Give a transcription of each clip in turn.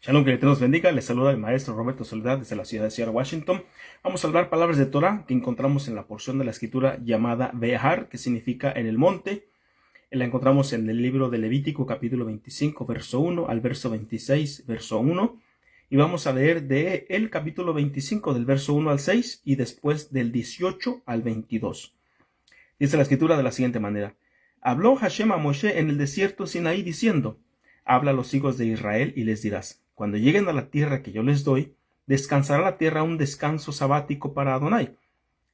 Shalom, que Dios nos bendiga. Les saluda el maestro Roberto Soledad desde la ciudad de Seattle, Washington. Vamos a hablar palabras de Torah que encontramos en la porción de la escritura llamada Behar, que significa en el monte. La encontramos en el libro de Levítico, capítulo 25, verso 1 al verso 26, verso 1. Y vamos a leer de el capítulo 25, del verso 1 al 6, y después del 18 al 22. Dice la escritura de la siguiente manera. Habló Hashem a Moshe en el desierto Sinaí diciendo, habla a los hijos de Israel y les dirás, cuando lleguen a la tierra que yo les doy, descansará la tierra un descanso sabático para Adonai.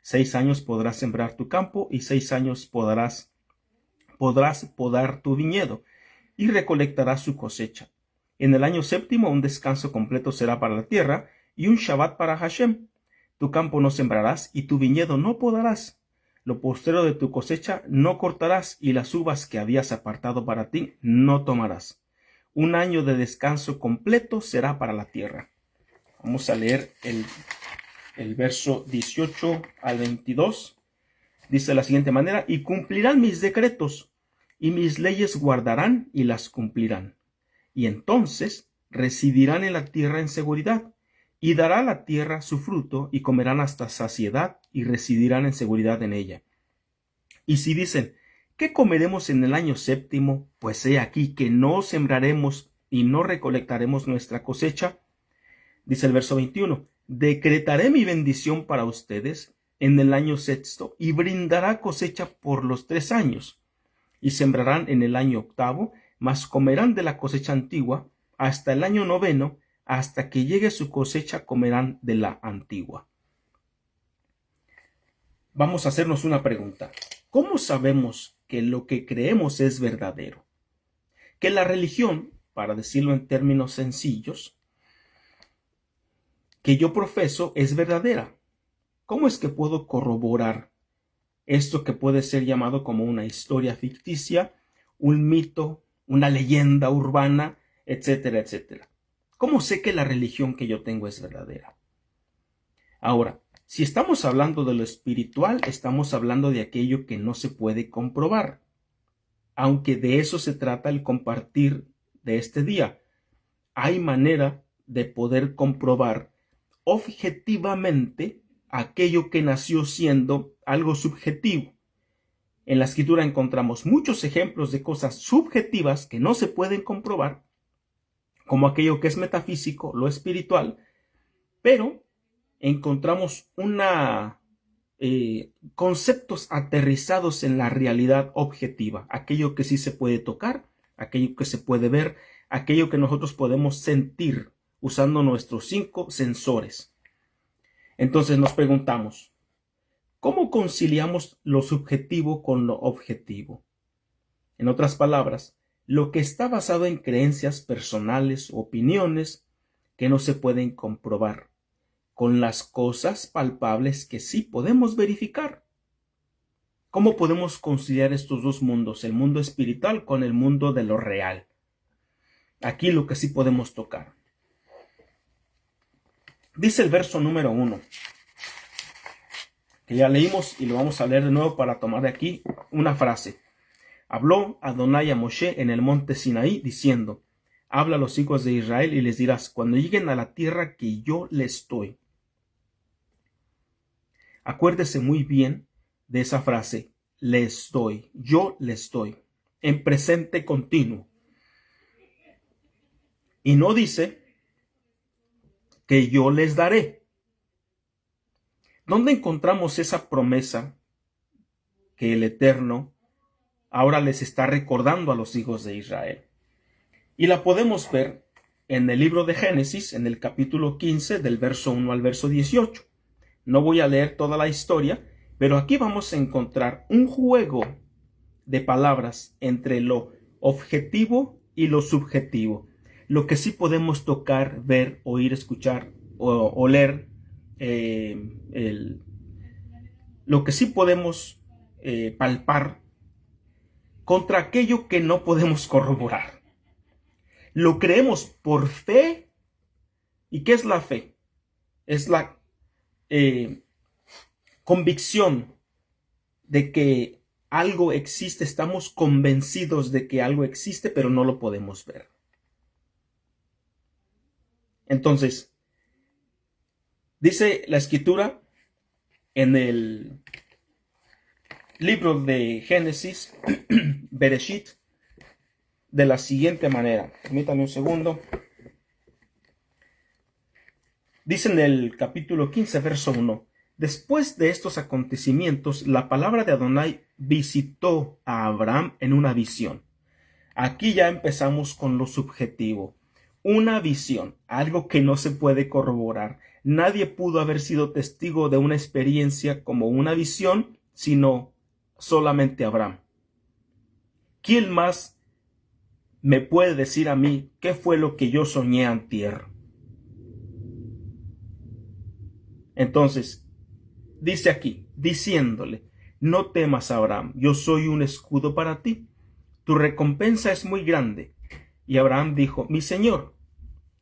6 años podrás sembrar tu campo y 6 años podrás podar tu viñedo y recolectarás su cosecha. En el año séptimo un descanso completo será para la tierra y un Shabbat para Hashem. Tu campo no sembrarás y tu viñedo no podarás. Lo postrero de tu cosecha no cortarás y las uvas que habías apartado para ti no tomarás. Un año de descanso completo será para la tierra. Vamos a leer el verso 18 al 22. Dice de la siguiente manera, y cumplirán mis decretos, y mis leyes guardarán y las cumplirán. Y entonces residirán en la tierra en seguridad, y dará la tierra su fruto, y comerán hasta saciedad, y residirán en seguridad en ella. Y si dicen, ¿qué comeremos en el año séptimo? Pues he aquí que no sembraremos y no recolectaremos nuestra cosecha. Dice el verso 21, decretaré mi bendición para ustedes en el año sexto y brindará cosecha por los 3 años. Y sembrarán en el año octavo, mas comerán de la cosecha antigua hasta el año noveno, hasta que llegue su cosecha comerán de la antigua. Vamos a hacernos una pregunta. ¿Cómo sabemos que lo que creemos es verdadero? Que la religión, para decirlo en términos sencillos, que yo profeso es verdadera. ¿Cómo es que puedo corroborar esto que puede ser llamado como una historia ficticia, un mito, una leyenda urbana, etcétera, etcétera? ¿Cómo sé que la religión que yo tengo es verdadera? Ahora, si estamos hablando de lo espiritual, estamos hablando de aquello que no se puede comprobar. Aunque de eso se trata el compartir de este día. Hay manera de poder comprobar objetivamente aquello que nació siendo algo subjetivo. En la escritura encontramos muchos ejemplos de cosas subjetivas que no se pueden comprobar, como aquello que es metafísico, lo espiritual, pero encontramos conceptos aterrizados en la realidad objetiva, aquello que sí se puede tocar, aquello que se puede ver, aquello que nosotros podemos sentir usando nuestros 5 sensores. Entonces nos preguntamos, ¿cómo conciliamos lo subjetivo con lo objetivo? En otras palabras, lo que está basado en creencias personales, opiniones que no se pueden comprobar, con las cosas palpables que sí podemos verificar. ¿Cómo podemos conciliar estos dos mundos, el mundo espiritual con el mundo de lo real? Aquí lo que sí podemos tocar. Dice el verso número 1, que ya leímos y lo vamos a leer de nuevo para tomar de aquí una frase. Habló Adonai a Moshe en el monte Sinaí diciendo, habla a los hijos de Israel y les dirás, cuando lleguen a la tierra que yo les doy. Acuérdese muy bien de esa frase, les doy, yo les doy, en presente continuo. Y no dice que yo les daré. ¿Dónde encontramos esa promesa que el Eterno ahora les está recordando a los hijos de Israel? Y la podemos ver en el libro de Génesis, en el capítulo 15, del verso 1 al verso 18. No voy a leer toda la historia, pero aquí vamos a encontrar un juego de palabras entre lo objetivo y lo subjetivo. Lo que sí podemos tocar, ver, oír, escuchar o oler, lo que sí podemos palpar contra aquello que no podemos corroborar. Lo creemos por fe. ¿Y qué es la fe? Es la convicción de que algo existe, estamos convencidos de que algo existe, pero no lo podemos ver. Entonces, dice la escritura en el libro de Génesis, Bereshit, de la siguiente manera. Permítame un segundo. Dice en el capítulo 15, verso 1. Después de estos acontecimientos, la palabra de Adonai visitó a Abraham en una visión. Aquí ya empezamos con lo subjetivo. Una visión, algo que no se puede corroborar. Nadie pudo haber sido testigo de una experiencia como una visión, sino solamente Abraham. ¿Quién más me puede decir a mí qué fue lo que yo soñé antier? Entonces, dice aquí, diciéndole, no temas, Abraham, yo soy un escudo para ti. Tu recompensa es muy grande. Y Abraham dijo, mi señor,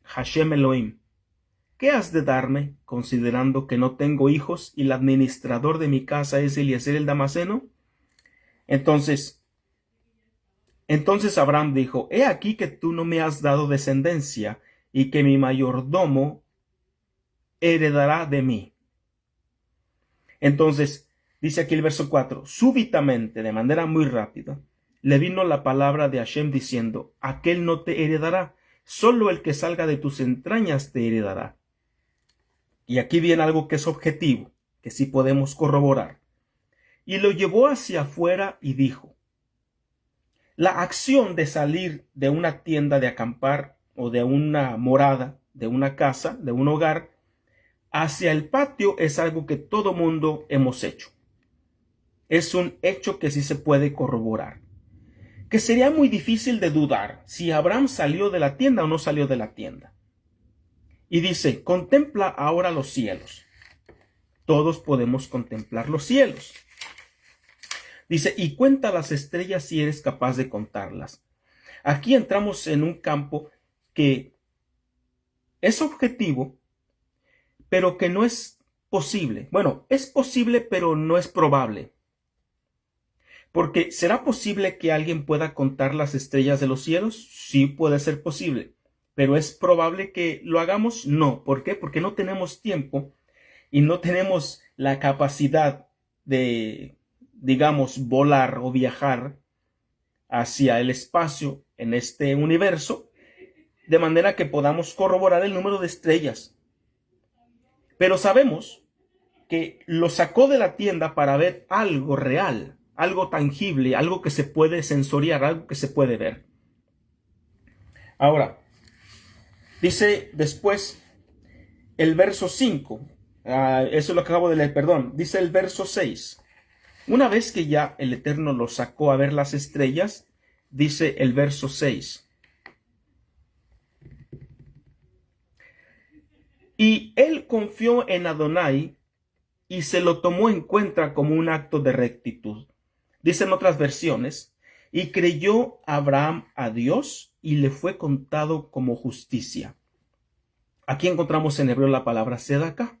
Hashem Elohim, ¿qué has de darme, considerando que no tengo hijos y el administrador de mi casa es Eliezer el Damaseno? Entonces Abraham dijo, he aquí que tú no me has dado descendencia y que mi mayordomo heredará de mí. Entonces, dice aquí el verso 4, súbitamente, de manera muy rápida, le vino la palabra de Hashem diciendo, aquel no te heredará, solo el que salga de tus entrañas te heredará. Y aquí viene algo que es objetivo, que sí podemos corroborar. Y lo llevó hacia afuera y dijo, la acción de salir de una tienda de acampar o de una morada, de una casa, de un hogar, hacia el patio es algo que todo mundo hemos hecho. Es un hecho que sí se puede corroborar. Que sería muy difícil de dudar si Abraham salió de la tienda o no salió de la tienda. Y dice, contempla ahora los cielos. Todos podemos contemplar los cielos. Dice, y cuenta las estrellas si eres capaz de contarlas. Aquí entramos en un campo que es objetivo, pero que no es posible. Bueno, es posible, pero no es probable. Porque ¿será posible que alguien pueda contar las estrellas de los cielos? Sí, puede ser posible. ¿Pero es probable que lo hagamos? No. ¿Por qué? Porque no tenemos tiempo y no tenemos la capacidad de, digamos, volar o viajar hacia el espacio en este universo, de manera que podamos corroborar el número de estrellas. Pero sabemos que lo sacó de la tienda para ver algo real, algo tangible, algo que se puede sensoriar, algo que se puede ver. Ahora, dice después el verso 5, eso es lo que acabo de leer, perdón, dice el verso 6. Una vez que ya el Eterno lo sacó a ver las estrellas, dice el verso 6. Y él confió en Adonai y se lo tomó en cuenta como un acto de rectitud. Dicen otras versiones, y creyó Abraham a Dios y le fue contado como justicia. Aquí encontramos en hebreo la palabra sedaká,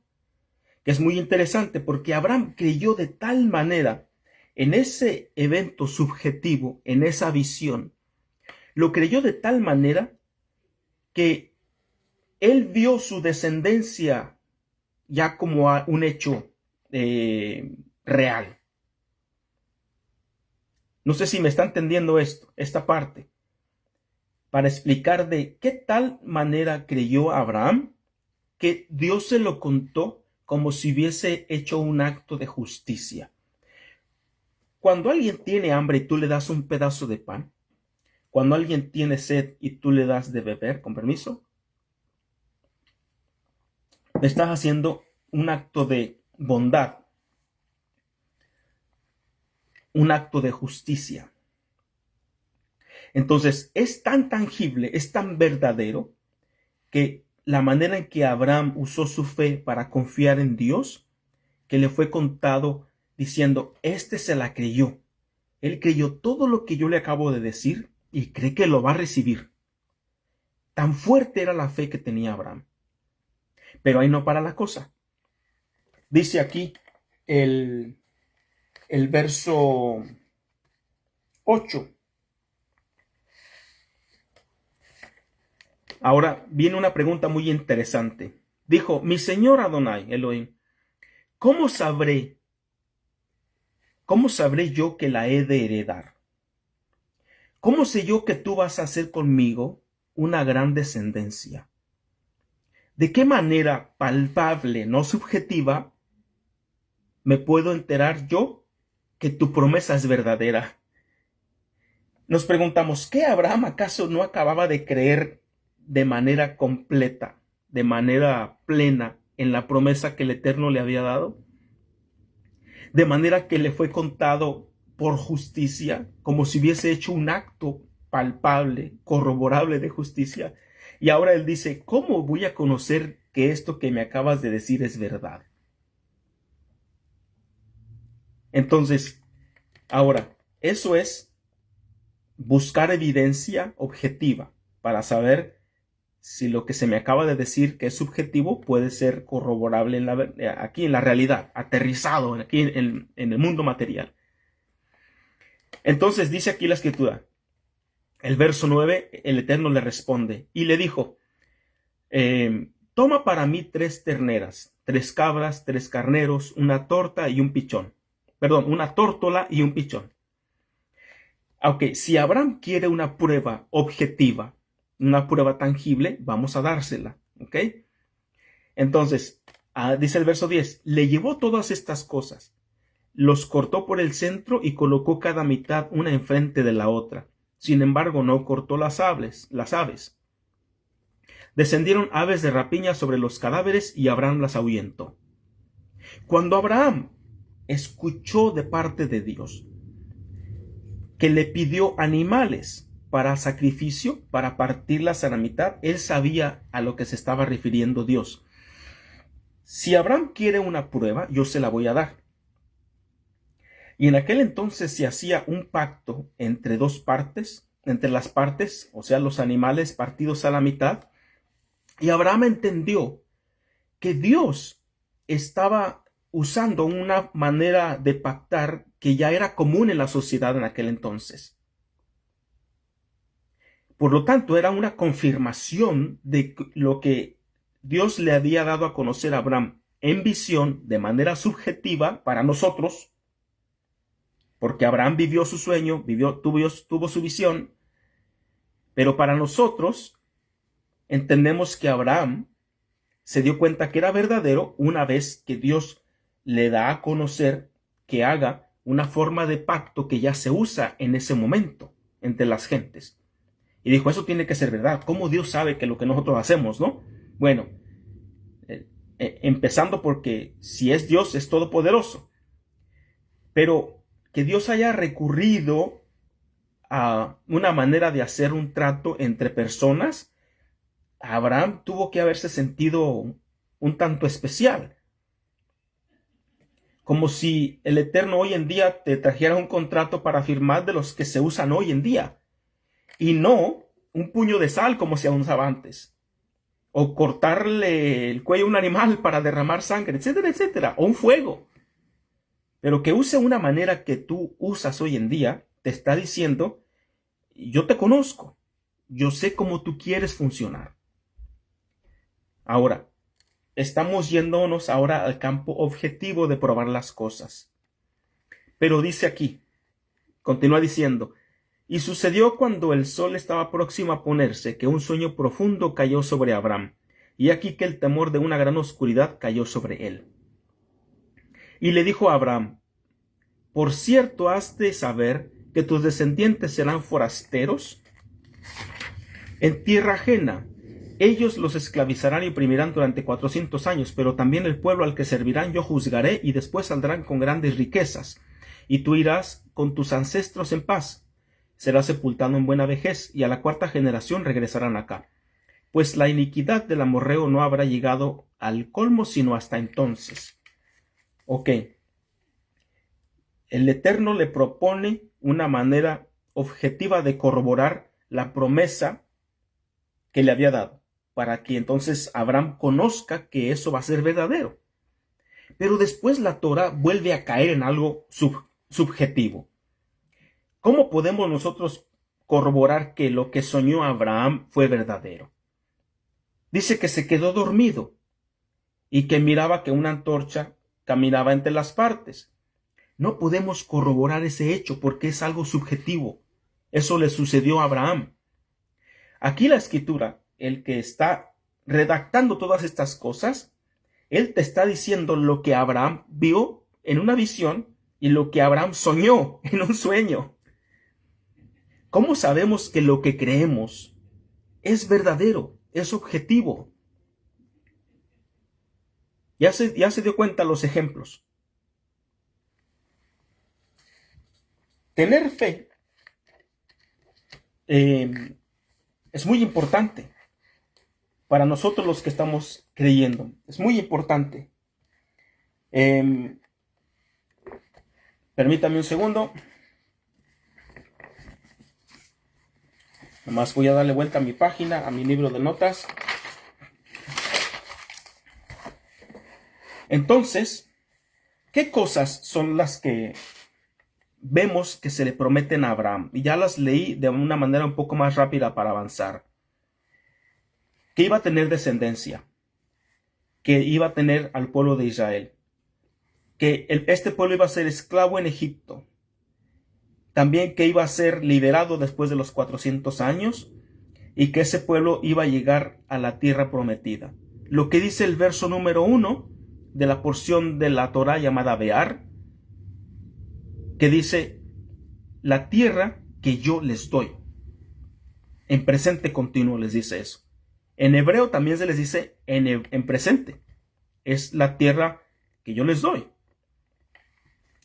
que es muy interesante porque Abraham creyó de tal manera en ese evento subjetivo, en esa visión, lo creyó de tal manera que él vio su descendencia ya como un hecho real. No sé si me está entendiendo esta parte, para explicar de qué tal manera creyó Abraham que Dios se lo contó como si hubiese hecho un acto de justicia. Cuando alguien tiene hambre y tú le das un pedazo de pan, cuando alguien tiene sed y tú le das de beber, con permiso, le estás haciendo un acto de bondad, un acto de justicia. Entonces, es tan tangible, es tan verdadero, que la manera en que Abraham usó su fe para confiar en Dios, que le fue contado diciendo, este se la creyó. Él creyó todo lo que yo le acabo de decir y cree que lo va a recibir. Tan fuerte era la fe que tenía Abraham. Pero ahí no para la cosa. Dice aquí el verso 8. Ahora viene una pregunta muy interesante. Dijo, mi señor Adonai, Elohim, ¿cómo sabré yo que la he de heredar? ¿Cómo sé yo que tú vas a hacer conmigo una gran descendencia? ¿De qué manera palpable, no subjetiva, me puedo enterar yo que tu promesa es verdadera? Nos preguntamos, ¿qué Abraham acaso no acababa de creer de manera completa, de manera plena en la promesa que el Eterno le había dado? De manera que le fue contado por justicia, como si hubiese hecho un acto palpable, corroborable de justicia. Y ahora él dice, ¿cómo voy a conocer que esto que me acabas de decir es verdad? Entonces, ahora, eso es buscar evidencia objetiva para saber si lo que se me acaba de decir que es subjetivo puede ser corroborable aquí en la realidad, aterrizado aquí en el mundo material. Entonces dice aquí la escritura, el verso 9, el Eterno le responde y le dijo, toma para mí 3 terneras, 3 cabras, 3 carneros, una torta y un pichón. Perdón, una tórtola y un pichón. Aunque si Abraham quiere una prueba objetiva, una prueba tangible, vamos a dársela, ¿ok? Entonces, dice el verso 10, le llevó todas estas cosas, los cortó por el centro y colocó cada mitad una enfrente de la otra. Sin embargo, no cortó las aves. Descendieron aves de rapiña sobre los cadáveres y Abraham las ahuyentó. Cuando Abraham escuchó de parte de Dios que le pidió animales para sacrificio, para partirlas a la mitad, él sabía a lo que se estaba refiriendo Dios. Si Abraham quiere una prueba, yo se la voy a dar. Y en aquel entonces se hacía un pacto entre dos partes, entre las partes, o sea, los animales partidos a la mitad, y Abraham entendió que Dios estaba usando una manera de pactar que ya era común en la sociedad en aquel entonces. Por lo tanto, era una confirmación de lo que Dios le había dado a conocer a Abraham en visión de manera subjetiva para nosotros, porque Abraham vivió su sueño, tuvo su visión, pero para nosotros entendemos que Abraham se dio cuenta que era verdadero una vez que Dios le da a conocer que haga una forma de pacto que ya se usa en ese momento entre las gentes. Y dijo, eso tiene que ser verdad. ¿Cómo Dios sabe que lo que nosotros hacemos, no? Bueno, empezando porque si es Dios, es todopoderoso. Pero que Dios haya recurrido a una manera de hacer un trato entre personas, Abraham tuvo que haberse sentido un tanto especial. Como si el Eterno hoy en día te trajera un contrato para firmar de los que se usan hoy en día. Y no un puño de sal como se usaba antes. O cortarle el cuello a un animal para derramar sangre, etcétera, etcétera. O un fuego. Pero que use una manera que tú usas hoy en día, te está diciendo, yo te conozco. Yo sé cómo tú quieres funcionar. Ahora, estamos yéndonos ahora al campo objetivo de probar las cosas. Pero dice aquí, continúa diciendo, y sucedió cuando el sol estaba próximo a ponerse, que un sueño profundo cayó sobre Abraham, y aquí que el temor de una gran oscuridad cayó sobre él. Y le dijo a Abraham, por cierto has de saber que tus descendientes serán forasteros en tierra ajena. Ellos los esclavizarán y oprimirán durante 400 años, pero también el pueblo al que servirán yo juzgaré y después saldrán con grandes riquezas. Y tú irás con tus ancestros en paz. Serás sepultado en buena vejez y a la 4ª generación regresarán acá. Pues la iniquidad del amorreo no habrá llegado al colmo sino hasta entonces. Ok. El Eterno le propone una manera objetiva de corroborar la promesa que le había dado, para que entonces Abraham conozca que eso va a ser verdadero. Pero después la Torah vuelve a caer en algo subjetivo. ¿Cómo podemos nosotros corroborar que lo que soñó Abraham fue verdadero? Dice que se quedó dormido y que miraba que una antorcha caminaba entre las partes. No podemos corroborar ese hecho porque es algo subjetivo. Eso le sucedió a Abraham. Aquí la escritura, el que está redactando todas estas cosas, él te está diciendo lo que Abraham vio en una visión y lo que Abraham soñó en un sueño. ¿Cómo sabemos que lo que creemos es verdadero, es objetivo? Ya se dio cuenta los ejemplos. Tener fe es muy importante para nosotros los que estamos creyendo. Es muy importante. Permítame un segundo. Nomás voy a darle vuelta a mi página, a mi libro de notas. Entonces, ¿qué cosas son las que vemos que se le prometen a Abraham? Y ya las leí de una manera un poco más rápida para avanzar. Que iba a tener descendencia, que iba a tener al pueblo de Israel, que este pueblo iba a ser esclavo en Egipto, también que iba a ser liberado después de los 400 años y que ese pueblo iba a llegar a la tierra prometida. Lo que dice el verso número 1 de la porción de la Torá llamada Bear, que dice, la tierra que yo les doy. En presente continuo les dice eso. En hebreo también se les dice en presente. Es la tierra que yo les doy.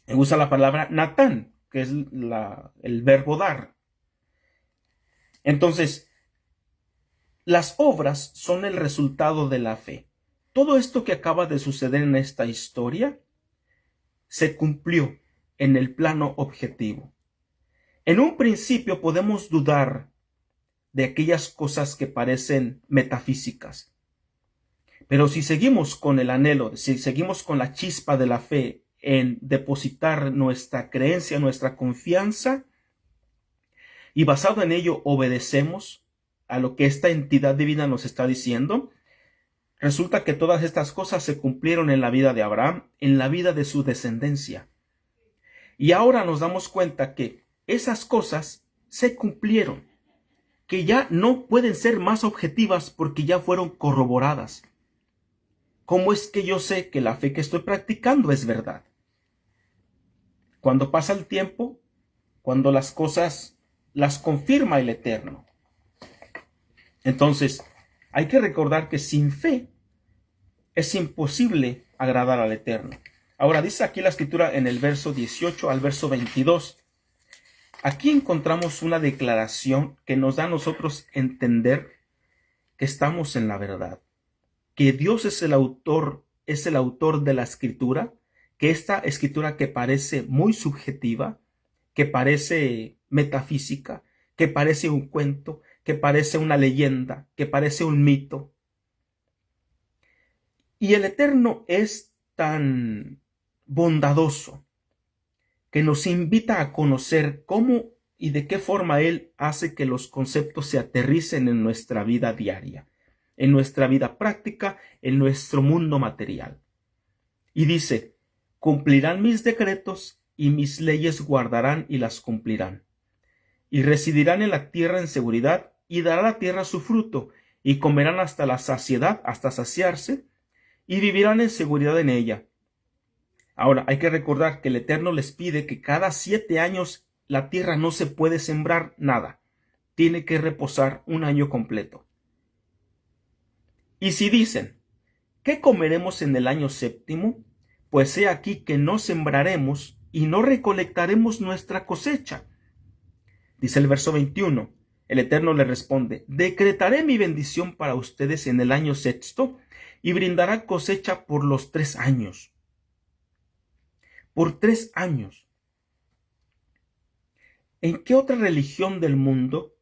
Usa la palabra Natán, que es el verbo dar. Entonces, las obras son el resultado de la fe. Todo esto que acaba de suceder en esta historia se cumplió en el plano objetivo. En un principio podemos dudar de aquellas cosas que parecen metafísicas. Pero si seguimos con el anhelo, si seguimos con la chispa de la fe en depositar nuestra creencia, nuestra confianza, y basado en ello obedecemos a lo que esta entidad divina nos está diciendo, resulta que todas estas cosas se cumplieron en la vida de Abraham, en la vida de su descendencia. Y ahora nos damos cuenta que esas cosas se cumplieron, que ya no pueden ser más objetivas porque ya fueron corroboradas. ¿Cómo es que yo sé que la fe que estoy practicando es verdad? Cuando pasa el tiempo, cuando las cosas las confirma el Eterno. Entonces, hay que recordar que sin fe es imposible agradar al Eterno. Ahora dice aquí la escritura en el verso 18 al verso 22. Aquí encontramos una declaración que nos da a nosotros entender que estamos en la verdad, que Dios es el autor de la escritura, que esta escritura que parece muy subjetiva, que parece metafísica, que parece un cuento, que parece una leyenda, que parece un mito. Y el Eterno es tan bondadoso que nos invita a conocer cómo y de qué forma Él hace que los conceptos se aterricen en nuestra vida diaria, en nuestra vida práctica, en nuestro mundo material. Y dice, cumplirán mis decretos y mis leyes guardarán y las cumplirán. Y residirán en la tierra en seguridad y dará la tierra su fruto y comerán hasta la saciedad, hasta saciarse, y vivirán en seguridad en ella. Ahora, hay que recordar que el Eterno les pide que cada 7 años la tierra no se puede sembrar nada. Tiene que reposar un año completo. Y si dicen, ¿qué comeremos en el año 7? Pues he aquí que no sembraremos y no recolectaremos nuestra cosecha. Dice el verso 21, el Eterno le responde, decretaré mi bendición para ustedes en el año 6 y brindará cosecha por los 3 años. Por 3 años. ¿En qué otra religión del mundo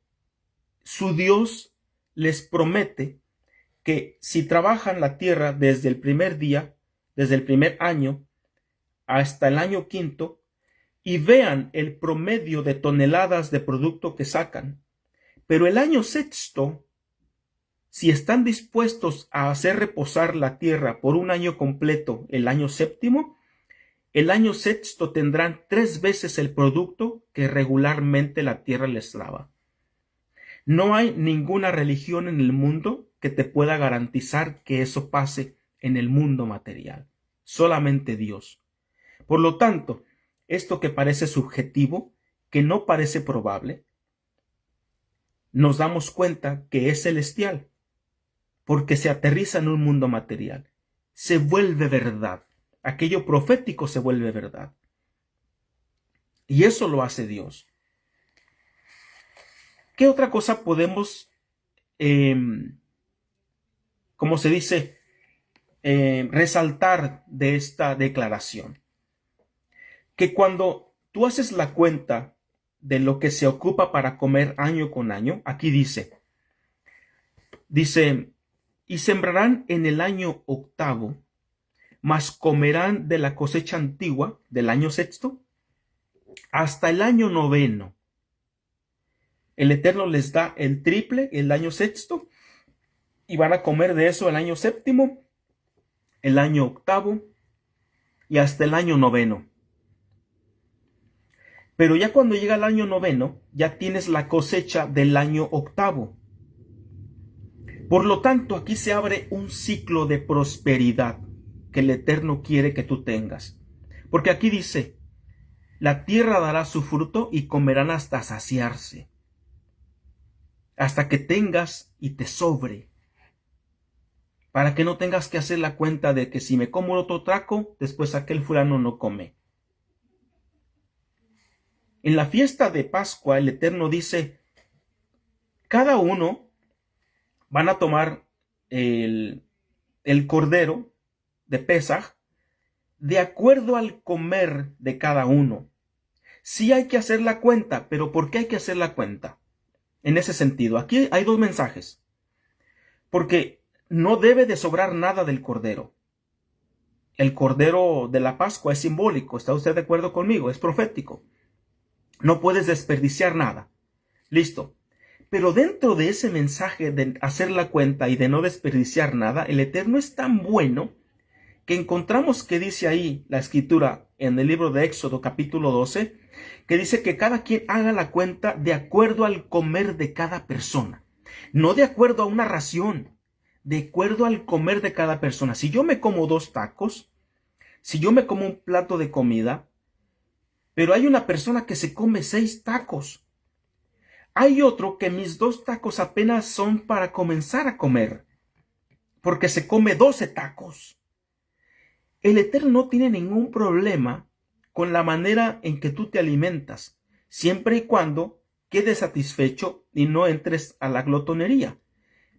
su Dios les promete que si trabajan la tierra desde el primer día, desde el primer año hasta el año 5, y vean el promedio de toneladas de producto que sacan, pero el año 6 si están dispuestos a hacer reposar la tierra por un año completo, el año séptimo, el año sexto tendrán 3 veces el producto que regularmente la tierra les daba. No hay ninguna religión en el mundo que te pueda garantizar que eso pase en el mundo material. Solamente Dios. Por lo tanto, esto que parece subjetivo, que no parece probable, nos damos cuenta que es celestial, porque se aterriza en un mundo material. Se vuelve verdad. Aquello profético se vuelve verdad. Y eso lo hace Dios. ¿Qué otra cosa podemos, como se dice, resaltar de esta declaración? Que cuando tú haces la cuenta de lo que se ocupa para comer año con año, aquí dice, y sembrarán en el año octavo, mas comerán de la cosecha antigua del año sexto hasta el año noveno. El Eterno les da el triple el año sexto y van a comer de eso el año séptimo, el año octavo y hasta el año noveno. Pero ya cuando llega el año noveno, ya tienes la cosecha del año octavo. Por lo tanto, aquí se abre un ciclo de prosperidad que el Eterno quiere que tú tengas. Porque aquí dice, la tierra dará su fruto y comerán hasta saciarse, hasta que tengas y te sobre, para que no tengas que hacer la cuenta de que si me como otro taco, después aquel fulano no come. En la fiesta de Pascua, el Eterno dice, cada uno van a tomar el cordero de Pesaj de acuerdo al comer de cada uno. Sí hay que hacer la cuenta, pero ¿por qué hay que hacer la cuenta? En ese sentido, aquí hay 2 mensajes. Porque no debe de sobrar nada del cordero. El cordero de la Pascua es simbólico, ¿está usted de acuerdo conmigo? Es profético. No puedes desperdiciar nada. Listo. Pero dentro de ese mensaje de hacer la cuenta y de no desperdiciar nada, el Eterno es tan bueno que encontramos que dice ahí la escritura en el libro de Éxodo capítulo 12, que dice que cada quien haga la cuenta de acuerdo al comer de cada persona. No de acuerdo a una ración, de acuerdo al comer de cada persona. Si yo me como 2 tacos, si yo me como un plato de comida, pero hay una persona que se come 6 tacos. Hay otro que mis 2 tacos apenas son para comenzar a comer, porque se come 12 tacos. El Eterno no tiene ningún problema con la manera en que tú te alimentas, siempre y cuando quedes satisfecho y no entres a la glotonería.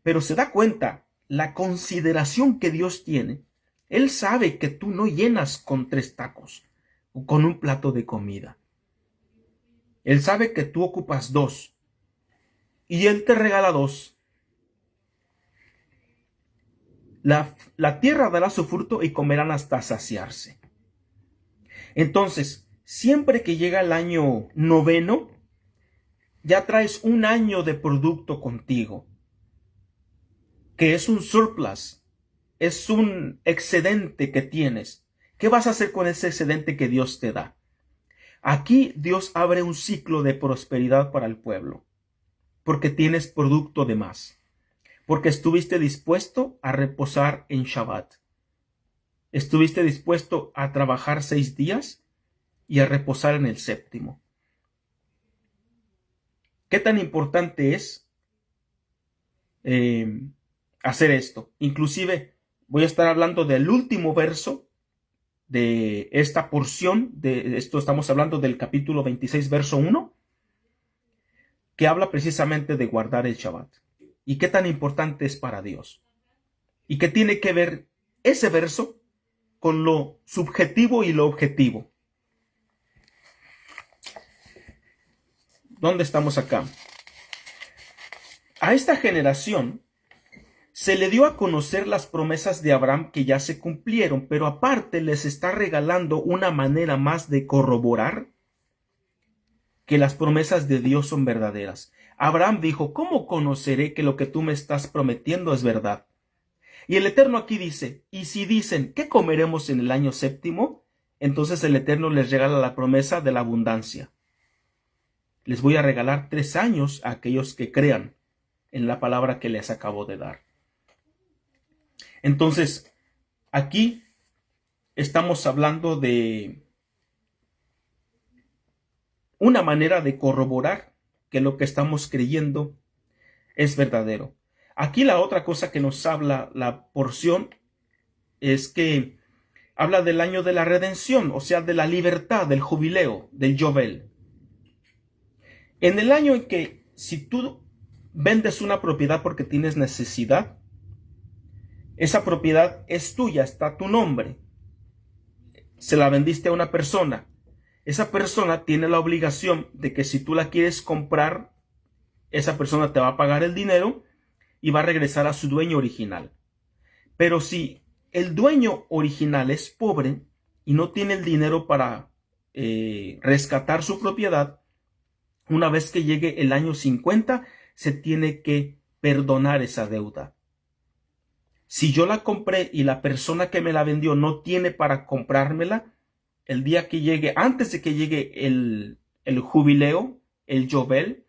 Pero se da cuenta la consideración que Dios tiene. Él sabe que tú no llenas con 3 tacos o con un plato de comida. Él sabe que tú ocupas 2. Y Él te regala 2. La tierra dará su fruto y comerán hasta saciarse. Entonces, siempre que llega el año noveno, ya traes un año de producto contigo, que es un surplus, es un excedente que tienes. ¿Qué vas a hacer con ese excedente que Dios te da? Aquí Dios abre un ciclo de prosperidad para el pueblo, porque tienes producto de más, porque estuviste dispuesto a reposar en Shabbat. Estuviste dispuesto a trabajar 6 días y a reposar en el séptimo. ¿Qué tan importante es hacer esto? Inclusive voy a estar hablando del último verso de esta porción, de esto estamos hablando del capítulo 26, verso 1, que habla precisamente de guardar el Shabbat. ¿Y qué tan importante es para Dios? ¿Y qué tiene que ver ese verso con lo subjetivo y lo objetivo? ¿Dónde estamos acá? A esta generación se le dio a conocer las promesas de Abraham que ya se cumplieron, pero aparte les está regalando una manera más de corroborar que las promesas de Dios son verdaderas. Abraham dijo, ¿cómo conoceré que lo que tú me estás prometiendo es verdad? Y el Eterno aquí dice, y si dicen, ¿qué comeremos en el año séptimo? Entonces el Eterno les regala la promesa de la abundancia. Les voy a regalar 3 años a aquellos que crean en la palabra que les acabo de dar. Entonces, aquí estamos hablando de una manera de corroborar que lo que estamos creyendo es verdadero. Aquí la otra cosa que nos habla la porción es que habla del año de la redención, o sea, de la libertad, del jubileo, del Yobel. En el año en que si tú vendes una propiedad porque tienes necesidad, esa propiedad es tuya, está a tu nombre. Se la vendiste a una persona. Esa persona tiene la obligación de que si tú la quieres comprar, esa persona te va a pagar el dinero y va a regresar a su dueño original. Pero si el dueño original es pobre y no tiene el dinero para rescatar su propiedad, una vez que llegue el año 50, se tiene que perdonar esa deuda. Si yo la compré y la persona que me la vendió no tiene para comprármela, el día que llegue, antes de que llegue el jubileo, el Yobel,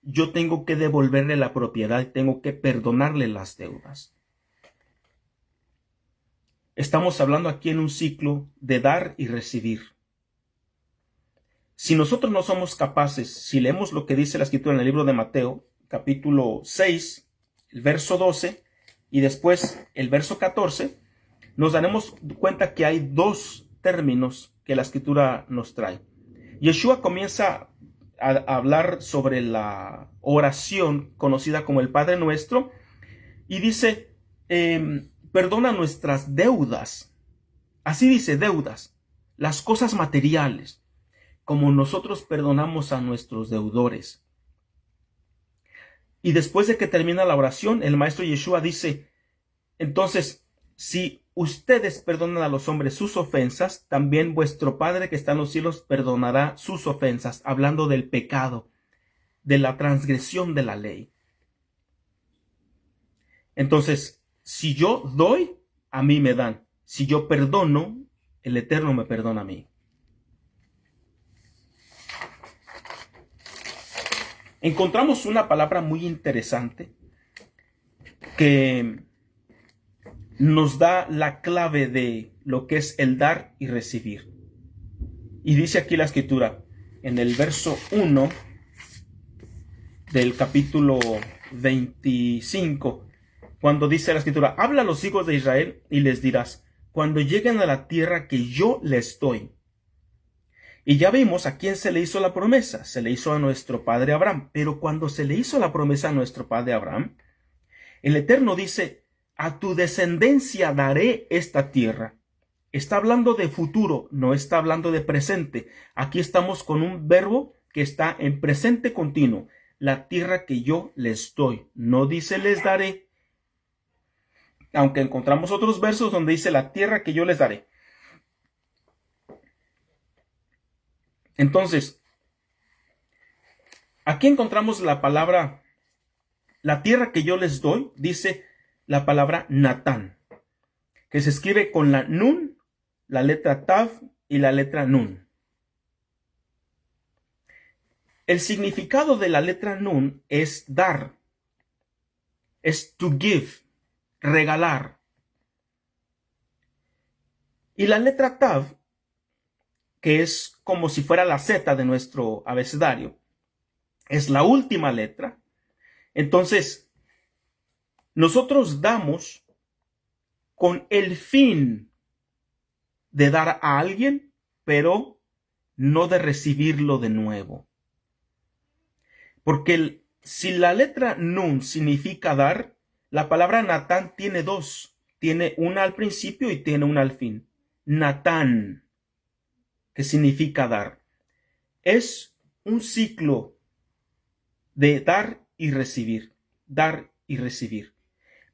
yo tengo que devolverle la propiedad y tengo que perdonarle las deudas. Estamos hablando aquí en un ciclo de dar y recibir. Si nosotros no somos capaces, si leemos lo que dice la Escritura en el libro de Mateo, capítulo 6, el verso 12, y después el verso 14, nos daremos cuenta que hay 2 términos que la Escritura nos trae. Yeshua comienza a hablar sobre la oración conocida como el Padre Nuestro y dice, perdona nuestras deudas. Así dice, deudas, las cosas materiales, como nosotros perdonamos a nuestros deudores. Y después de que termina la oración, el maestro Yeshua dice, entonces, si ustedes perdonan a los hombres sus ofensas, también vuestro Padre que está en los cielos perdonará sus ofensas, hablando del pecado, de la transgresión de la ley. Entonces, si yo doy, a mí me dan. Si yo perdono, el Eterno me perdona a mí. Encontramos una palabra muy interesante que nos da la clave de lo que es el dar y recibir. Y dice aquí la Escritura, en el verso 1 del capítulo 25, cuando dice la Escritura, habla a los hijos de Israel y les dirás, cuando lleguen a la tierra que yo les doy. Y ya vimos a quién se le hizo la promesa. Se le hizo a nuestro padre Abraham. Pero cuando se le hizo la promesa a nuestro padre Abraham, el Eterno dice, a tu descendencia daré esta tierra. Está hablando de futuro, no está hablando de presente. Aquí estamos con un verbo que está en presente continuo. La tierra que yo les doy. No dice les daré. Aunque encontramos otros versos donde dice la tierra que yo les daré. Entonces, aquí encontramos la palabra, la tierra que yo les doy, dice la palabra Natán, que se escribe con la Nun, la letra Tav y la letra Nun. El significado de la letra Nun es dar, es to give, regalar. Y la letra Tav, que es como si fuera la Z de nuestro abecedario, es la última letra. Entonces, nosotros damos con el fin de dar a alguien, pero no de recibirlo de nuevo. Porque si la letra Nun significa dar, la palabra Natán tiene 2. Tiene una al principio y tiene una al fin. Natán, que significa dar. Es un ciclo de dar y recibir, dar y recibir.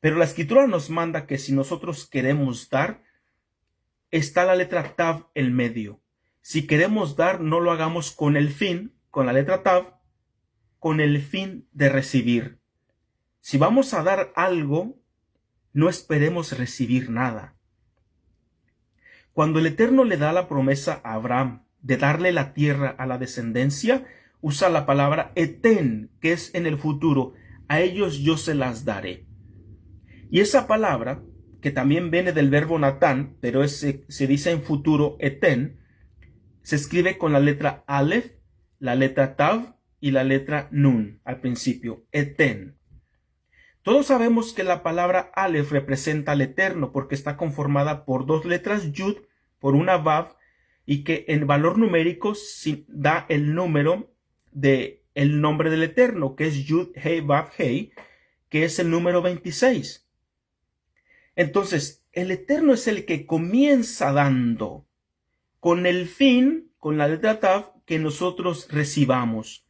Pero la Escritura nos manda que si nosotros queremos dar, está la letra Tav en medio. Si queremos dar, no lo hagamos con el fin, con la letra Tav, con el fin de recibir. Si vamos a dar algo, no esperemos recibir nada. Cuando el Eterno le da la promesa a Abraham de darle la tierra a la descendencia, usa la palabra etén, que es en el futuro. A ellos yo se las daré. Y esa palabra, que también viene del verbo natán, pero se dice en futuro etén, se escribe con la letra Aleph, la letra Tav y la letra Nun al principio, etén. Todos sabemos que la palabra Aleph representa al Eterno porque está conformada por dos letras Yud, por una Vav, y que en valor numérico da el número del nombre del Eterno, que es Yud Hei Vav Hei, que es el número 26. Entonces, el Eterno es el que comienza dando con el fin, con la letra Tav, que nosotros recibamos.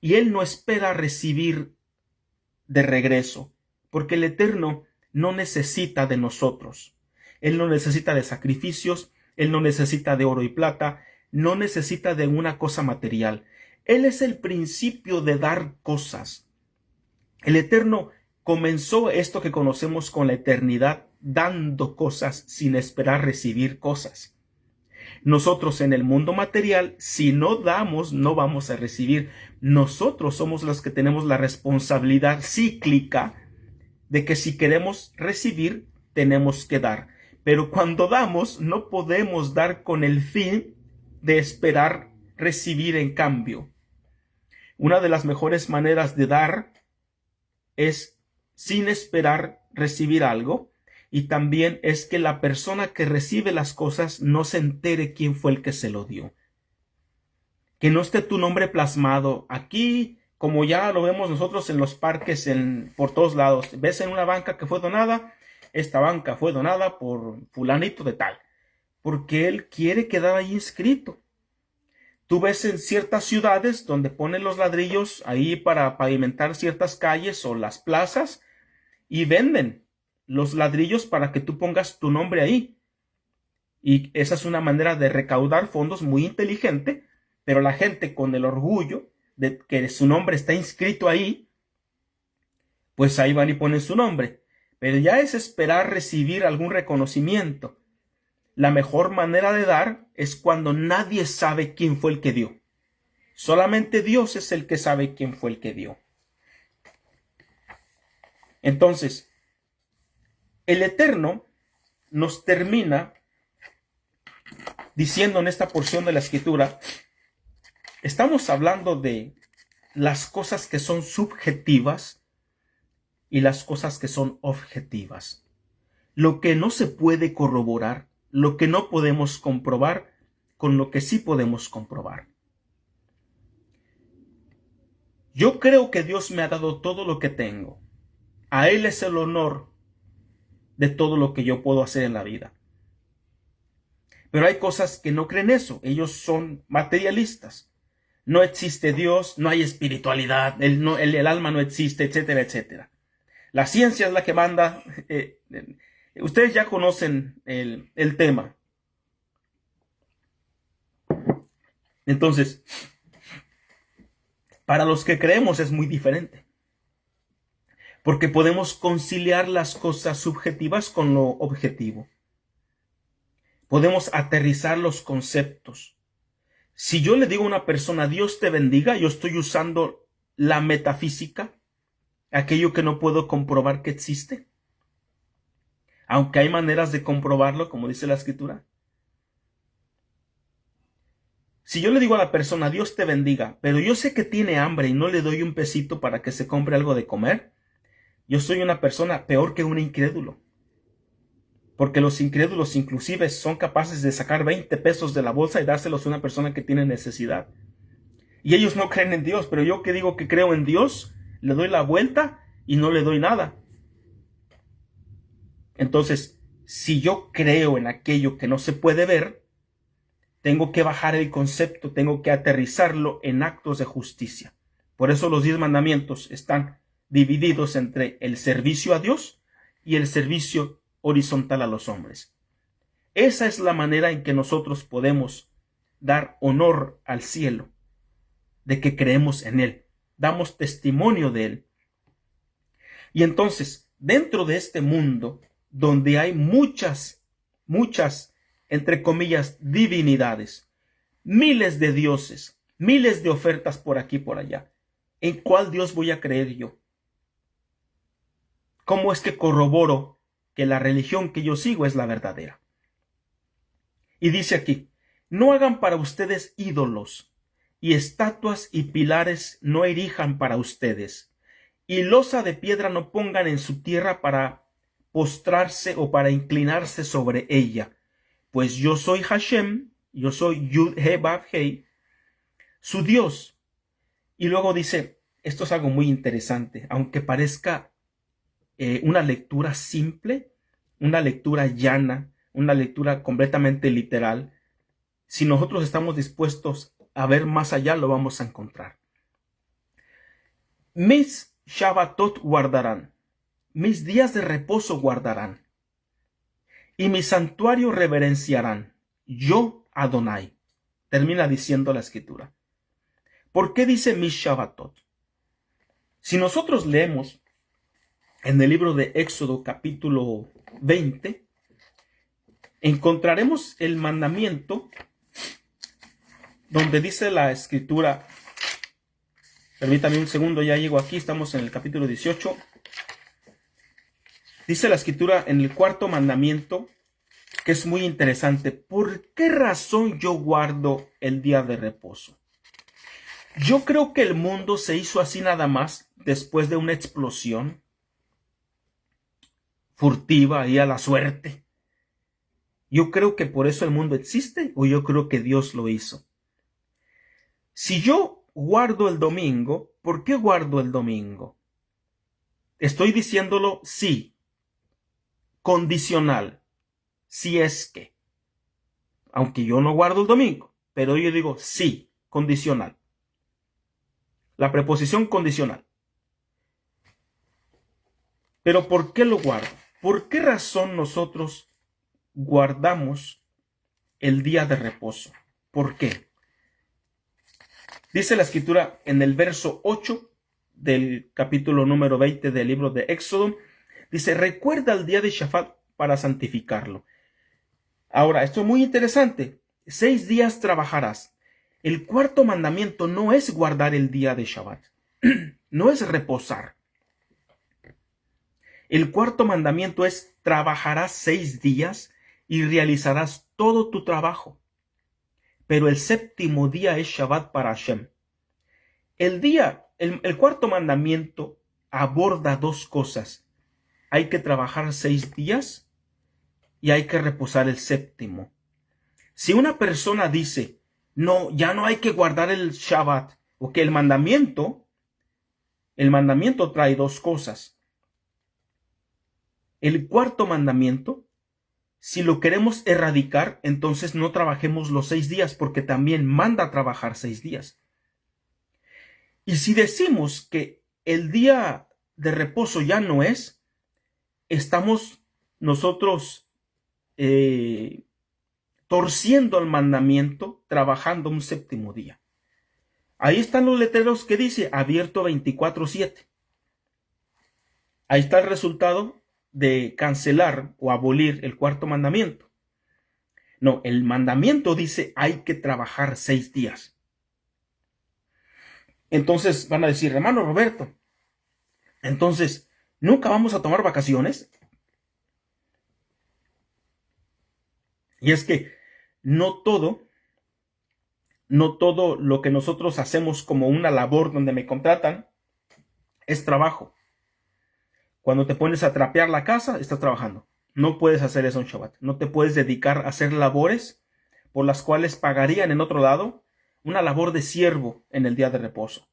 Y Él no espera recibir de regreso, porque el Eterno no necesita de nosotros. Él no necesita de sacrificios, Él no necesita de oro y plata, no necesita de una cosa material. Él es el principio de dar cosas. El Eterno comenzó esto que conocemos con la eternidad, dando cosas sin esperar recibir cosas. Nosotros en el mundo material, si no damos, no vamos a recibir. Nosotros somos los que tenemos la responsabilidad cíclica de que si queremos recibir, tenemos que dar. Pero cuando damos, no podemos dar con el fin de esperar recibir en cambio. Una de las mejores maneras de dar es sin esperar recibir algo, y también es que la persona que recibe las cosas no se entere quién fue el que se lo dio. Que no esté tu nombre plasmado aquí, como ya lo vemos nosotros en los parques, por todos lados. Ves en una banca que fue donada, esta banca fue donada por fulanito de tal, porque él quiere quedar ahí inscrito. Tú ves en ciertas ciudades donde ponen los ladrillos ahí para pavimentar ciertas calles o las plazas y venden los ladrillos para que tú pongas tu nombre ahí. Y esa es una manera de recaudar fondos muy inteligente, pero la gente con el orgullo de que su nombre está inscrito ahí, pues ahí van y ponen su nombre. Pero ya es esperar recibir algún reconocimiento. La mejor manera de dar es cuando nadie sabe quién fue el que dio. Solamente Dios es el que sabe quién fue el que dio. Entonces, el Eterno nos termina diciendo en esta porción de la Escritura, estamos hablando de las cosas que son subjetivas y las cosas que son objetivas. Lo que no se puede corroborar, lo que no podemos comprobar, con lo que sí podemos comprobar. Yo creo que Dios me ha dado todo lo que tengo. A Él es el honor de todo lo que yo puedo hacer en la vida. Pero hay cosas que no creen eso. Ellos son materialistas. No existe Dios, no hay espiritualidad, el alma no existe, etcétera, etcétera. La ciencia es la que manda. Ustedes ya conocen el tema. Entonces, para los que creemos es muy diferente. Porque podemos conciliar las cosas subjetivas con lo objetivo. Podemos aterrizar los conceptos. Si yo le digo a una persona, Dios te bendiga, yo estoy usando la metafísica, aquello que no puedo comprobar que existe. Aunque hay maneras de comprobarlo, como dice la Escritura. Si yo le digo a la persona, Dios te bendiga, pero yo sé que tiene hambre y no le doy un pesito para que se compre algo de comer, yo soy una persona peor que un incrédulo. Porque los incrédulos inclusive son capaces de sacar 20 pesos de la bolsa y dárselos a una persona que tiene necesidad. Y ellos no creen en Dios, pero yo que digo que creo en Dios, le doy la vuelta y no le doy nada. Entonces, si yo creo en aquello que no se puede ver, tengo que bajar el concepto, tengo que aterrizarlo en actos de justicia. Por eso los 10 mandamientos están divididos entre el servicio a Dios y el servicio horizontal a los hombres. Esa es la manera en que nosotros podemos dar honor al cielo, de que creemos en Él, damos testimonio de Él. Y entonces, dentro de este mundo, donde hay muchas, entre comillas, divinidades, miles de dioses, miles de ofertas por aquí y por allá, ¿en cuál Dios voy a creer yo? ¿Cómo es que corroboro que la religión que yo sigo es la verdadera? Y dice aquí, no hagan para ustedes ídolos, y estatuas y pilares no erijan para ustedes, y losa de piedra no pongan en su tierra para postrarse o para inclinarse sobre ella, pues yo soy Hashem, yo soy Yud-He-Vav-Hei, su Dios. Y luego dice, esto es algo muy interesante, aunque parezca una lectura simple, una lectura llana, una lectura completamente literal, si nosotros estamos dispuestos a ver más allá, lo vamos a encontrar. Mis Shabbatot guardarán, mis días de reposo guardarán, y mi santuario reverenciarán, yo Adonai. Termina diciendo la escritura. ¿Por qué dice mis Shabbatot? Si nosotros leemos en el libro de Éxodo capítulo 20, encontraremos el mandamiento donde dice la escritura, permítame un segundo, ya llego aquí, estamos en el capítulo 18, dice la escritura en el cuarto mandamiento, que es muy interesante, ¿por qué razón yo guardo el día de reposo? Yo creo que el mundo se hizo así nada más después de una explosión furtiva y a la suerte. Yo creo que por eso el mundo existe, o yo creo que Dios lo hizo. Si yo guardo el domingo, ¿por qué guardo el domingo? Estoy diciéndolo sí, condicional, si es que, aunque yo no guardo el domingo, pero yo digo sí, condicional. La preposición condicional. Pero ¿por qué lo guardo? ¿Por qué razón nosotros guardamos el día de reposo? ¿Por qué? Dice la escritura en el verso 8 del capítulo número 20 del libro de Éxodo, dice, recuerda el día de Shabbat para santificarlo. Ahora, esto es muy interesante. 6 días trabajarás. El cuarto mandamiento no es guardar el día de Shabbat, no es reposar. El cuarto mandamiento es trabajarás 6 días y realizarás todo tu trabajo. Pero el séptimo día es Shabbat para Hashem. El cuarto mandamiento aborda 2 cosas. Hay que trabajar 6 días y hay que reposar el séptimo. Si una persona dice, no, ya no hay que guardar el Shabbat, o que el mandamiento trae 2 cosas. El cuarto mandamiento, si lo queremos erradicar, entonces no trabajemos los 6 días, porque también manda a trabajar 6 días. Y si decimos que el día de reposo ya no es, estamos nosotros torciendo el mandamiento, trabajando un séptimo día. Ahí están los letreros que dice abierto 24/7. Ahí está el resultado de cancelar o abolir el cuarto mandamiento. No, el mandamiento dice hay que trabajar 6 días. Entonces van a decir, hermano Roberto, entonces, ¿nunca vamos a tomar vacaciones? Y es que no todo lo que nosotros hacemos como una labor donde me contratan es trabajo. Cuando te pones a trapear la casa, estás trabajando. No puedes hacer eso en Shabbat. No te puedes dedicar a hacer labores por las cuales pagarían en otro lado una labor de siervo en el día de reposo.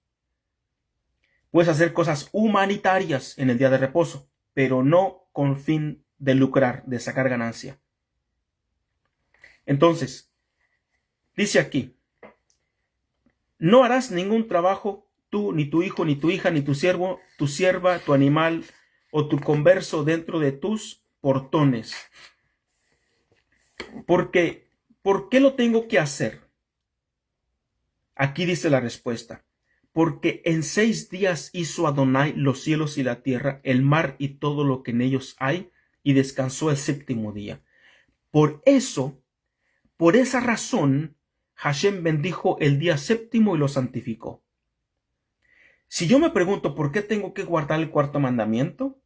Puedes hacer cosas humanitarias en el día de reposo, pero no con fin de lucrar, de sacar ganancia. Entonces, dice aquí, no harás ningún trabajo tú, ni tu hijo, ni tu hija, ni tu siervo, tu sierva, tu animal o tu converso dentro de tus portones. Porque, ¿por qué lo tengo que hacer? Aquí dice la respuesta. porque en 6 días hizo Adonai los cielos y la tierra, el mar y todo lo que en ellos hay, y descansó el séptimo día. Por esa razón, Hashem bendijo el día séptimo y lo santificó. Si yo me pregunto por qué tengo que guardar el cuarto mandamiento,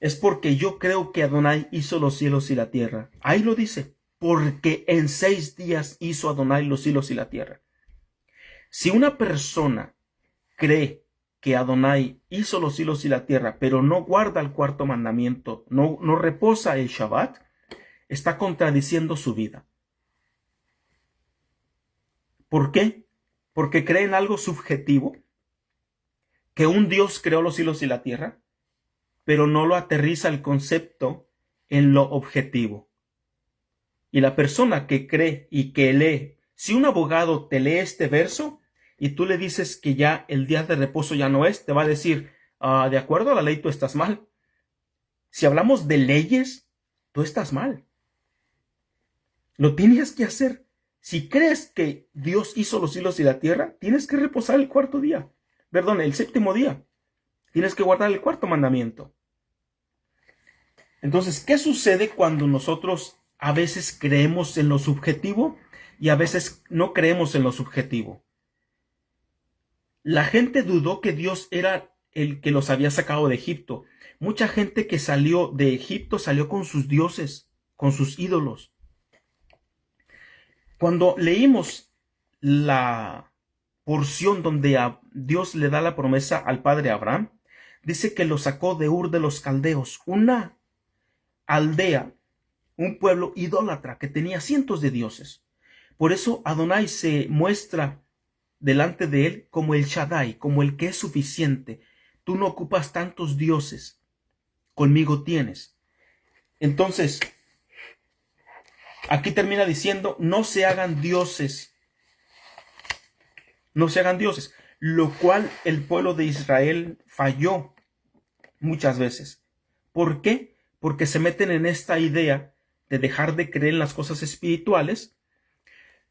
es porque yo creo que Adonai hizo los cielos y la tierra. Ahí lo dice, porque en 6 días hizo Adonai los cielos y la tierra. Si una persona cree que Adonai hizo los cielos y la tierra, pero no guarda el cuarto mandamiento, no reposa el Shabbat, está contradiciendo su vida. ¿Por qué? Porque cree en algo subjetivo, que un Dios creó los cielos y la tierra, pero no lo aterriza el concepto en lo objetivo. Y la persona que cree y que lee, si un abogado te lee este verso y tú le dices que ya el día de reposo ya no es, te va a decir, de acuerdo a la ley tú estás mal. Si hablamos de leyes, tú estás mal. Lo tienes que hacer. Si crees que Dios hizo los cielos y la tierra, tienes que reposar el séptimo día. Tienes que guardar el cuarto mandamiento. Entonces, ¿qué sucede cuando nosotros a veces creemos en lo subjetivo y a veces no creemos en lo subjetivo? La gente dudó que Dios era el que los había sacado de Egipto. Mucha gente que salió de Egipto salió con sus dioses, con sus ídolos. Cuando leímos la porción donde Dios le da la promesa al padre Abraham, dice que lo sacó de Ur de los Caldeos, una aldea, un pueblo idólatra que tenía cientos de dioses. Por eso Adonai se muestra delante de él como el Shaddai, como el que es suficiente. Tú no ocupas tantos dioses, conmigo tienes. Entonces, aquí termina diciendo, no se hagan dioses, lo cual el pueblo de Israel falló muchas veces. ¿Por qué? Porque se meten en esta idea de dejar de creer en las cosas espirituales,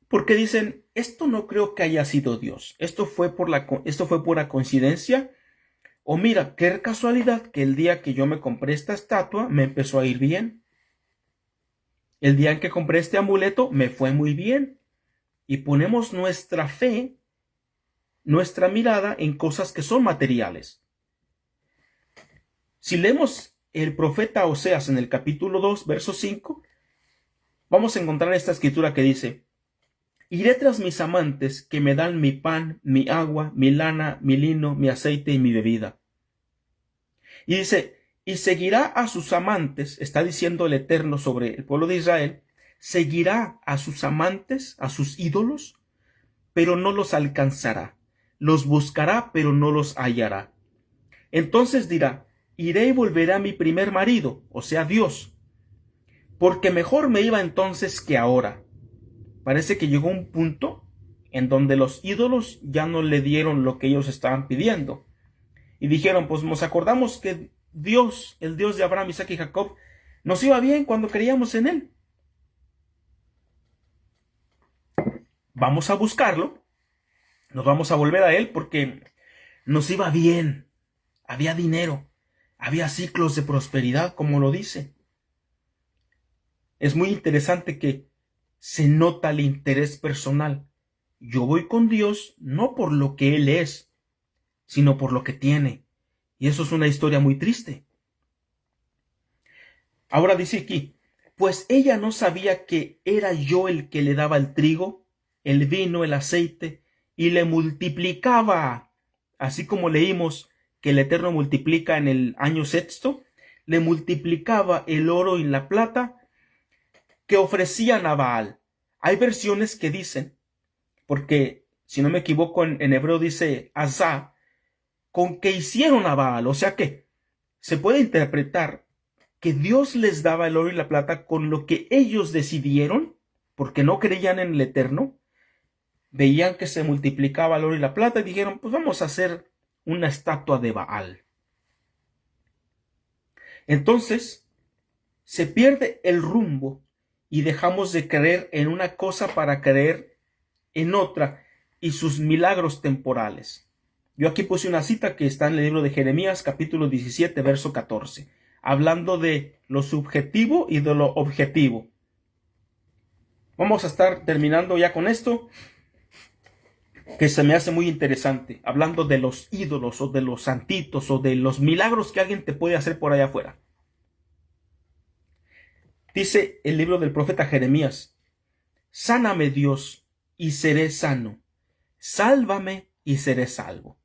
porque dicen, esto no creo que haya sido Dios, esto fue pura coincidencia, o mira, qué casualidad que el día que yo me compré esta estatua me empezó a ir bien. El día en que compré este amuleto me fue muy bien. Y ponemos nuestra fe, nuestra mirada en cosas que son materiales. Si leemos el profeta Oseas en el capítulo 2, verso 5, vamos a encontrar esta escritura que dice, iré tras mis amantes que me dan mi pan, mi agua, mi lana, mi lino, mi aceite y mi bebida. Y dice, y seguirá a sus amantes, está diciendo el Eterno sobre el pueblo de Israel, seguirá a sus amantes, a sus ídolos, pero no los alcanzará. Los buscará, pero no los hallará. Entonces dirá, iré y volveré a mi primer marido, o sea, Dios, porque mejor me iba entonces que ahora. Parece que llegó un punto en donde los ídolos ya no le dieron lo que ellos estaban pidiendo. Y dijeron, pues nos acordamos que Dios, el Dios de Abraham, Isaac y Jacob, nos iba bien cuando creíamos en él. Vamos a buscarlo, nos vamos a volver a él porque nos iba bien, había dinero, había ciclos de prosperidad, como lo dice. Es muy interesante que se nota el interés personal. Yo voy con Dios no por lo que Él es, sino por lo que tiene. Y eso es una historia muy triste. Ahora dice aquí, pues ella no sabía que era yo el que le daba el trigo, el vino, el aceite, y le multiplicaba, así como leímos que el Eterno multiplica en el año sexto, le multiplicaba el oro y la plata que ofrecían a Baal. Hay versiones que dicen, porque si no me equivoco en hebreo dice Azá, con que hicieron a Baal, o sea que se puede interpretar que Dios les daba el oro y la plata con lo que ellos decidieron, porque no creían en el Eterno, veían que se multiplicaba el oro y la plata y dijeron, pues vamos a hacer una estatua de Baal. Entonces, se pierde el rumbo y dejamos de creer en una cosa para creer en otra y sus milagros temporales. Yo aquí puse una cita que está en el libro de Jeremías, capítulo 17, verso 14, hablando de lo subjetivo y de lo objetivo. Vamos a estar terminando ya con esto, que se me hace muy interesante, hablando de los ídolos o de los santitos o de los milagros que alguien te puede hacer por allá afuera. Dice el libro del profeta Jeremías: sáname, Dios, y seré sano. Sálvame y seré salvo.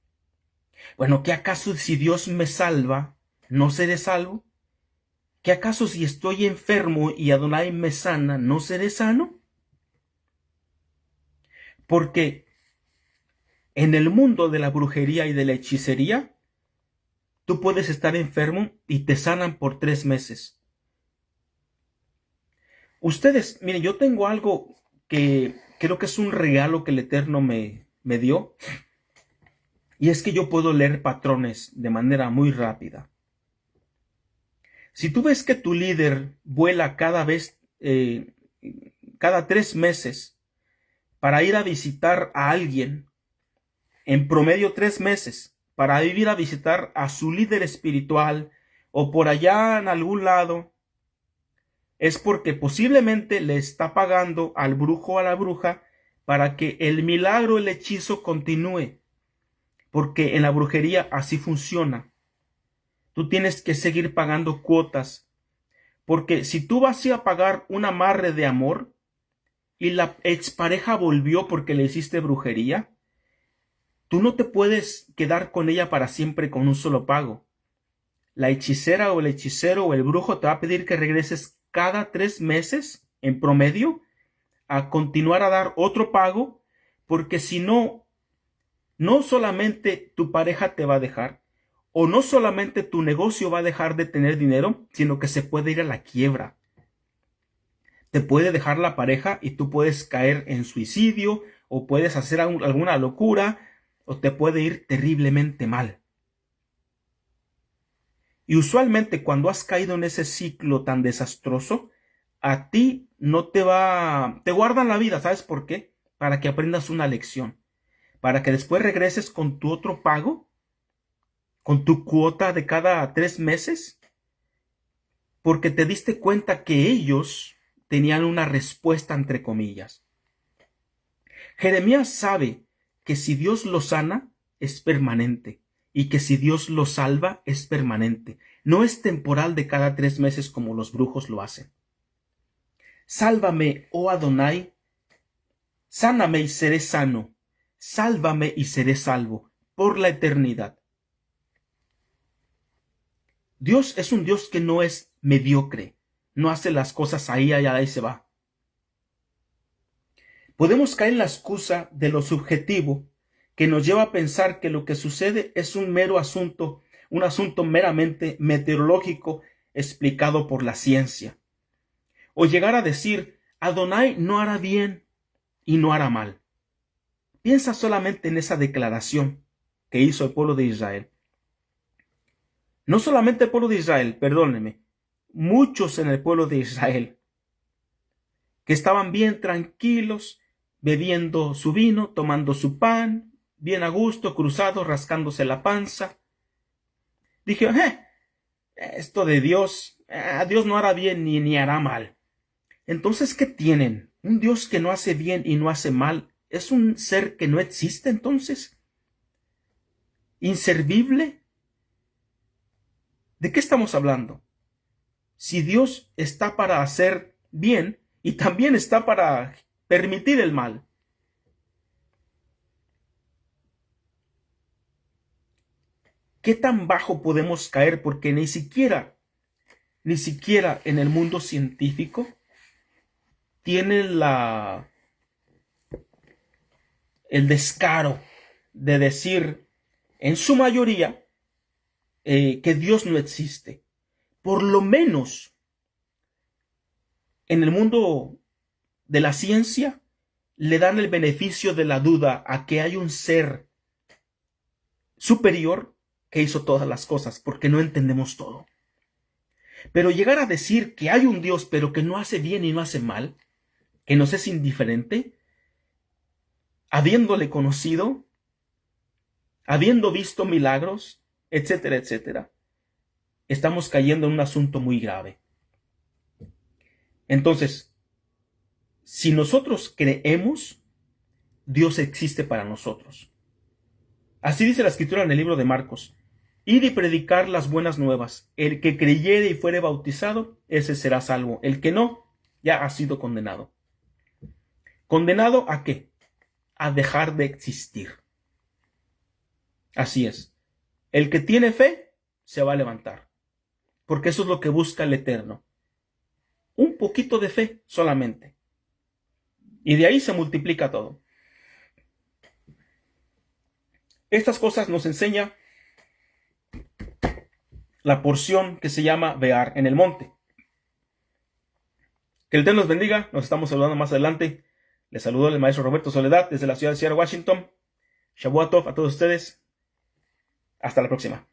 Bueno, ¿qué acaso si Dios me salva, no seré salvo? ¿Qué acaso si estoy enfermo y Adonai me sana, no seré sano? Porque en el mundo de la brujería y de la hechicería, tú puedes estar enfermo y te sanan por 3 meses. Ustedes, miren, yo tengo algo que creo que es un regalo que el Eterno me dio, y es que yo puedo leer patrones de manera muy rápida. Si tú ves que tu líder vuela cada 3 meses para ir a visitar a alguien, en promedio 3 meses, para ir a visitar a su líder espiritual o por allá en algún lado, es porque posiblemente le está pagando al brujo o a la bruja para que el milagro, el hechizo continúe, porque en la brujería así funciona. Tú tienes que seguir pagando cuotas, porque si tú vas a pagar un amarre de amor y la expareja volvió porque le hiciste brujería, tú no te puedes quedar con ella para siempre con un solo pago. La hechicera o el hechicero o el brujo te va a pedir que regreses cada 3 meses en promedio a continuar a dar otro pago, porque si no, no solamente tu pareja te va a dejar, o no solamente tu negocio va a dejar de tener dinero, sino que se puede ir a la quiebra. Te puede dejar la pareja y tú puedes caer en suicidio, o puedes hacer alguna locura, o te puede ir terriblemente mal. Y usualmente cuando has caído en ese ciclo tan desastroso, a ti no te guardan la vida. ¿Sabes por qué? Para que aprendas una lección, para que después regreses con tu otro pago, con tu cuota de cada 3 meses, porque te diste cuenta que ellos tenían una respuesta entre comillas. Jeremías sabe que si Dios lo sana, es permanente, y que si Dios lo salva, es permanente. No es temporal de cada 3 meses como los brujos lo hacen. Sálvame, oh Adonai, sáname y seré sano, sálvame y seré salvo, por la eternidad. Dios es un Dios que no es mediocre, no hace las cosas ahí, allá y se va. Podemos caer en la excusa de lo subjetivo, que nos lleva a pensar que lo que sucede es un asunto meramente meteorológico explicado por la ciencia. O llegar a decir, Adonai no hará bien y no hará mal. Piensa solamente en esa declaración que hizo el pueblo de Israel. No solamente el pueblo de Israel, perdónenme, muchos en el pueblo de Israel, que estaban bien tranquilos, bebiendo su vino, tomando su pan, bien a gusto, cruzados, rascándose la panza. Dije, esto de Dios, Dios no hará bien ni hará mal. Entonces, ¿qué tienen? ¿Un Dios que no hace bien y no hace mal? ¿Es un ser que no existe entonces? ¿Inservible? ¿De qué estamos hablando? Si Dios está para hacer bien y también está para permitir el mal. ¿Qué tan bajo podemos caer? Porque ni siquiera en el mundo científico tiene el descaro de decir, en su mayoría, que Dios no existe. Por lo menos, en el mundo de la ciencia, le dan el beneficio de la duda a que hay un ser superior que hizo todas las cosas, porque no entendemos todo. Pero llegar a decir que hay un Dios, pero que no hace bien y no hace mal, que nos es indiferente, habiéndole conocido, habiendo visto milagros, etcétera, etcétera, estamos cayendo en un asunto muy grave. Entonces, si nosotros creemos, Dios existe para nosotros. Así dice la Escritura en el libro de Marcos: id y predicar las buenas nuevas. El que creyere y fuere bautizado, ese será salvo. El que no, ya ha sido condenado. ¿Condenado a qué? A dejar de existir. Así es. El que tiene fe se va a levantar, porque eso es lo que busca el Eterno. Un poquito de fe solamente. Y de ahí se multiplica todo. Estas cosas nos enseña la porción que se llama Vear en el monte. Que el Eterno los bendiga. Nos estamos saludando más adelante. Les saludo el maestro Roberto Soledad desde la ciudad de Seattle, Washington. Shavua Tov a todos ustedes. Hasta la próxima.